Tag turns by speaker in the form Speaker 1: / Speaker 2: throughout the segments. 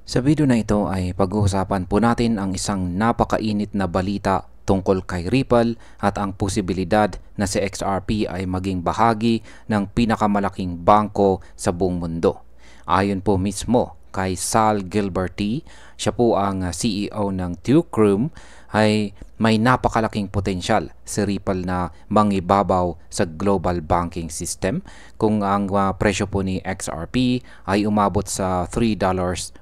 Speaker 1: Sa video na ito ay pag-uusapan po natin ang isang napakainit na balita tungkol kay Ripple at ang posibilidad na si XRP ay maging bahagi ng pinakamalaking bangko sa buong mundo. Ayon po mismo kay Sal Gilberty, siya po ang CEO ng Teucrum, ay may napakalaking potensyal si Ripple na mangibabaw sa global banking system kung ang presyo po ni XRP ay umabot sa $3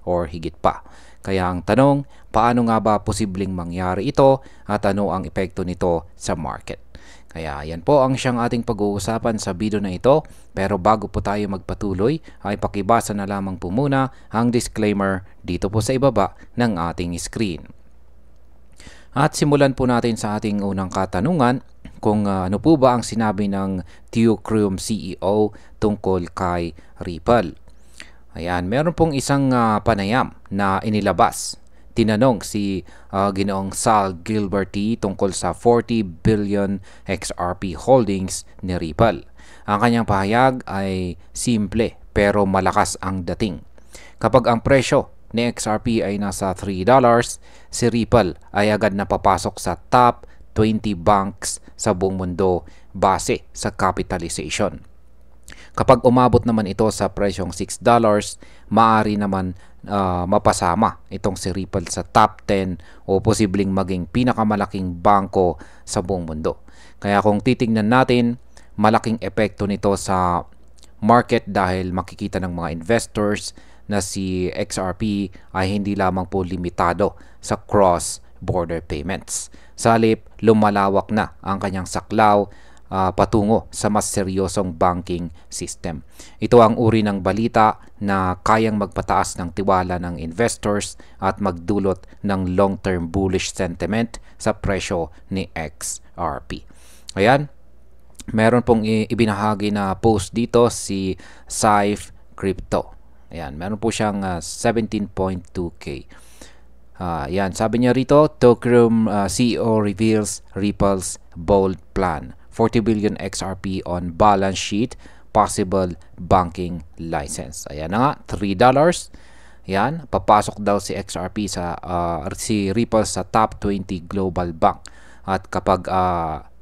Speaker 1: or higit pa. Kaya ang tanong, paano nga ba posibleng mangyari ito at ano ang epekto nito sa market? Kaya yan po ang siyang ating pag-uusapan sa video na ito. Pero bago po tayo magpatuloy ay pakibasa na lamang po muna ang disclaimer dito po sa ibaba ng ating screen. At simulan po natin sa ating unang katanungan kung ano po ba ang sinabi ng Teucrum CEO tungkol kay Ripple. Ayan, meron pong isang panayam na inilabas. Tinanong si Ginoong Sal Gilberty tungkol sa 40 billion XRP holdings ni Ripple. Ang kanyang pahayag ay simple pero malakas ang dating. Kapag ang presyo ni XRP ay nasa $3, si Ripple ay agad na papasok sa top 20 banks sa buong mundo base sa capitalization. Kapag umabot naman ito sa presyong $6, maaari naman mapasama itong si Ripple sa top 10 o posibleng maging pinakamalaking bangko sa buong mundo. Kaya kung titingnan natin, malaking epekto nito sa market dahil makikita ng mga investors na si XRP ay hindi lamang po limitado sa cross-border payments. Sa halip, lumalawak na ang kanyang saklaw patungo sa mas seryosong banking system. Ito ang uri ng balita na kayang magpataas ng tiwala ng investors at magdulot ng long-term bullish sentiment sa presyo ni XRP. Ayan, meron pong ibinahagi na post dito si Saif Crypto. Ayan, meron po siyang 17.2K. Ayan, sabi niya rito, Teucrum CEO reveals Ripple's bold plan. 40 billion XRP on balance sheet, possible banking license. Ayan na nga, $3. Ayan, papasok daw si XRP si Ripple sa top 20 global bank. At kapag $6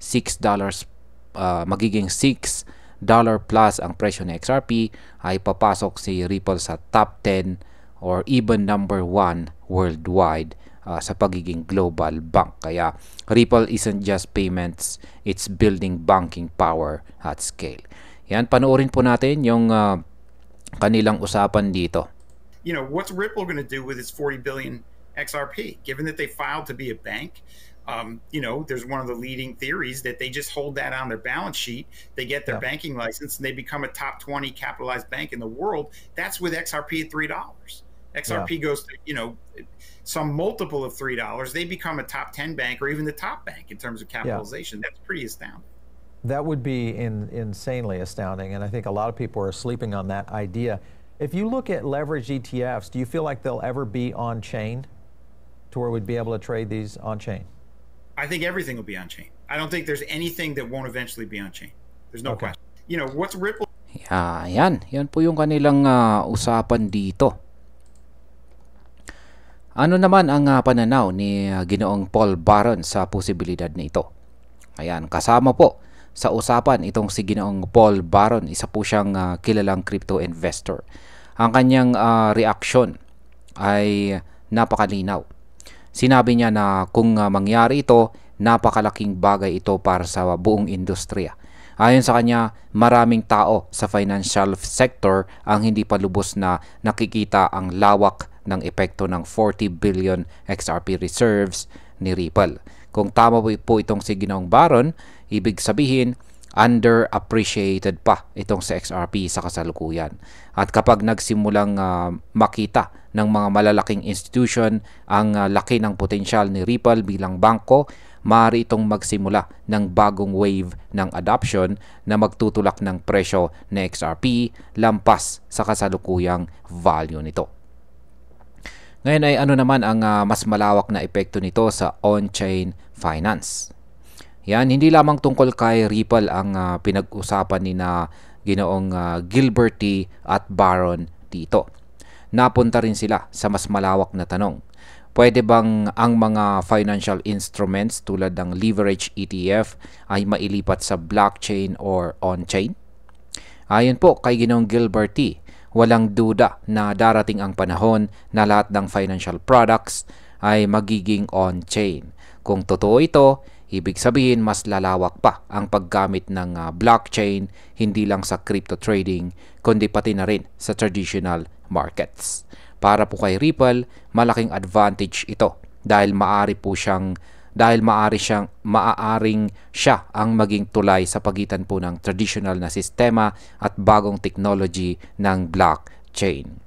Speaker 1: magiging $6 plus ang presyo ni XRP, ay papasok si Ripple sa top 10 or even number 1 worldwide sa pagiging global bank. Kaya Ripple isn't just payments, it's building banking power at scale. Yan, panoorin po natin yung kanilang usapan dito.
Speaker 2: You know, what's Ripple going to do with its 40 billion XRP, given that they filed to be a bank? You know, there's one of the leading theories that they just hold that on their balance sheet. They get their banking license and they become a top 20 capitalized bank in the world. That's with XRP at $3. XRP goes to, you know, some multiple of $3. They become a top 10 bank or even the top bank in terms of capitalization. That's pretty astounding.
Speaker 3: That would be insanely astounding. And I think a lot of people are sleeping on that idea. If you look at leveraged ETFs, do you feel like they'll ever be on-chain to where we'd be able to trade these on-chain?
Speaker 2: I think everything will be on-chain. I don't think there's anything that won't eventually be on-chain. There's no question. You know, what's Ripple?
Speaker 1: Yan po yung kanilang usapan dito. Ano naman ang pananaw ni Ginoong Paul Barron sa posibilidad na ito? Ayan, kasama po sa usapan itong si Ginoong Paul Barron, isa po siyang kilalang crypto investor. Ang kanyang reaksyon ay napakalinaw. Sinabi niya na kung mangyari ito, napakalaking bagay ito para sa buong industriya. Ayon sa kanya, maraming tao sa financial sector ang hindi pa lubos na nakikita ang lawak ng epekto ng 40 billion XRP reserves ni Ripple. Kung tama po itong si Ginoong Barron, ibig sabihin underappreciated pa itong si XRP sa kasalukuyan. At kapag nagsimulang makita ng mga malalaking institution ang laki ng potensyal ni Ripple bilang bangko, maaari itong magsimula ng bagong wave ng adoption na magtutulak ng presyo ng XRP lampas sa kasalukuyang value nito. Ngayon ay ano naman ang mas malawak na epekto nito sa on-chain finance? Yan, hindi lamang tungkol kay Ripple ang pinag-usapan ni na Ginoong Gilberty at Barron dito. napunta rin sila sa mas malawak na tanong. Pwede bang ang mga financial instruments tulad ng leverage ETF ay mailipat sa blockchain or on-chain? Ayon po kay Ginoong Gilbert T., walang duda na darating ang panahon na lahat ng financial products ay magiging on-chain. Kung totoo ito, ibig sabihin mas lalawak pa ang paggamit ng blockchain hindi lang sa crypto trading kundi pati na rin sa traditional markets. Para po kay Ripple, malaking advantage ito dahil maaring siya ang maging tulay sa pagitan po ng traditional na sistema at bagong technology ng blockchain.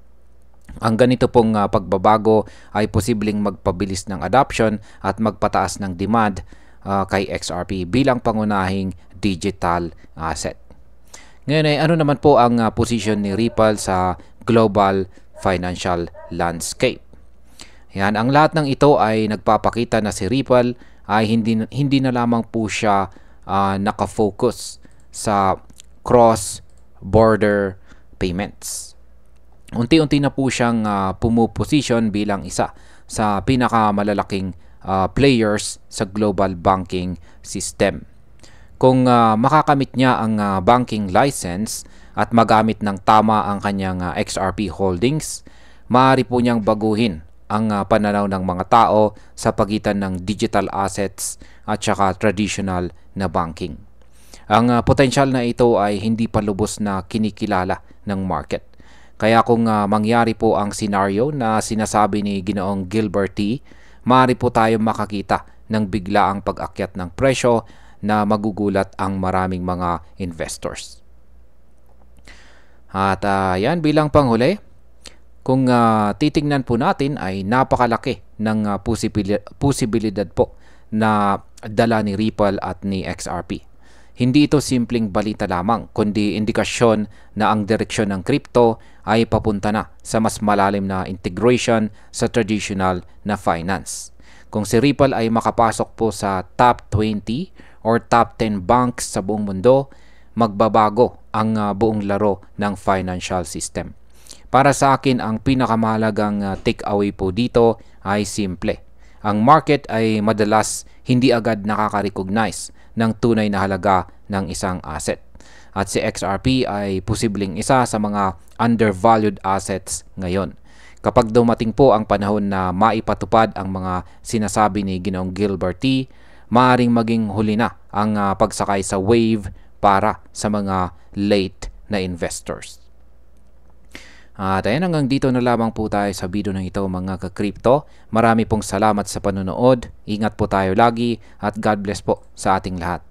Speaker 1: Ang ganito pong pagbabago ay posibleng magpabilis ng adoption at magpataas ng demand kay XRP bilang pangunahing digital asset. Ngayon ay ano naman po ang position ni Ripple sa global financial landscape? Yan, ang lahat ng ito ay nagpapakita na si Ripple ay hindi na lamang po siya nakafocus sa cross-border payments. Unti-unti na po siyang pumuposition bilang isa sa pinakamalalaking players sa global banking system. Kung makakamit niya ang banking license at magamit ng tama ang kanyang XRP holdings, maaari po niyang baguhin ang pananaw ng mga tao sa pagitan ng digital assets at saka traditional na banking. Ang potensyal na ito ay hindi pa lubos na kinikilala ng market. Kaya kung mangyari po ang scenario na sinasabi ni Ginoong Gilbert T., maaari po tayong makakita ng biglaang pag-akyat ng presyo na magugulat ang maraming mga investors. At yan bilang panghuli, kung titingnan po natin ay napakalaki ng posibilidad po na dala ni Ripple at ni XRP. Hindi ito simpleng balita lamang, kundi indikasyon na ang direksyon ng crypto ay papunta na sa mas malalim na integration sa traditional na finance. Kung si Ripple ay makapasok po sa top 20 or top 10 banks sa buong mundo, magbabago ang buong laro ng financial system. Para sa akin, ang pinakamahalagang takeaway po dito ay simple. Ang market ay madalas hindi agad nakaka-recognize ng tunay na halaga ng isang asset. At si XRP ay posibleng isa sa mga undervalued assets ngayon. Kapag dumating po ang panahon na maipatupad ang mga sinasabi ni Ginoong Gilbert T., maaaring maging huli na ang pagsakay sa wave para sa mga late na investors. At ayan, hanggang dito na lamang po tayo sa video ng ito mga ka-crypto. Marami pong salamat sa panonood. Ingat po tayo lagi at God bless po sa ating lahat.